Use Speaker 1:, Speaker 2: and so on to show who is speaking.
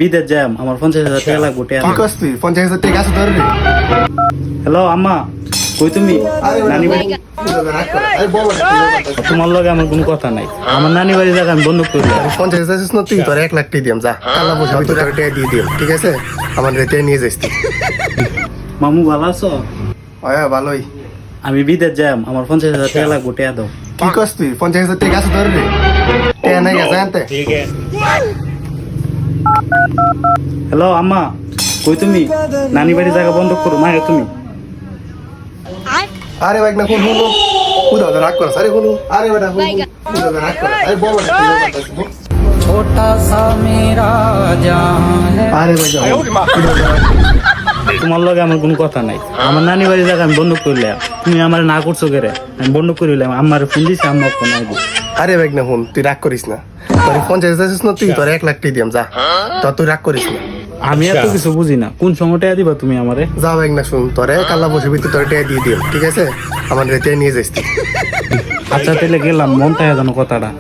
Speaker 1: বিদেশ জ্যাম আমার 50,000 টাকা লাগবে টিয়া
Speaker 2: কি করছিস তুই 50,000 টাকা আছে তোর
Speaker 1: হ্যালো আম্মা কই তুমি নানি বাড়ি তোমার লগে আমার কোনো কথা নাই আমার নানি বাড়ি জায়গা আমি বন্ধ করে দিলাম
Speaker 2: 50,000 আছে না তুই তোর 1 লাখ টাকা দিম যা কালা বসে আমি তোর টাকা দিয়ে দিম ঠিক আছে আমার রেতে নিয়ে যাইস তুই
Speaker 1: মামু ভালো আছো
Speaker 2: হ্যাঁ ভালোই
Speaker 1: আমি বিদেশ জ্যাম আমার 50,000 টাকা লাগবে টিয়া দাও
Speaker 2: কি করছিস তুই 50,000 টাকা আছে তোর টাকা নাই গেছে আনতে
Speaker 1: হ্যালো আম্মা কই তুমি নানি বাড়ি জায়গা বন্ধ করো মায়ের তুমি
Speaker 2: আরে ভাই না কোন হলো খুদা রাগ কর আরে কোন আরে বেটা খুদা রাগ কর আরে বল
Speaker 3: छोटा सा मेरा जान है।
Speaker 2: আরে ভাই যাও
Speaker 1: তোমার লগে আমার কোনো কথা নাই আমার নানি বাড়ি জায়গা আমি বন্ধ করলাম তুমি আমার না করছো কেরে আমি বন্ধ করিলাম আমার ফোন দিছে আম্মা ফোন আইবো
Speaker 2: আরে ভাই না হুন তুই রাগ করিস না তোর 50,000 আছে না তুই তোর 1 লাখ টাকা দিম যা তো তুই রাগ করিস না
Speaker 1: আমি এত কিছু বুঝি না কোন সময়টা দিবা তুমি আমারে
Speaker 2: যা ভাই না শুন তোরে কালা বসে ভিতরে তোর টাকা দিয়ে দিম ঠিক আছে আমার রেতে নিয়ে যাইস তুই
Speaker 1: আচ্ছা তাহলে গেলাম মন থাকে জানো কথাটা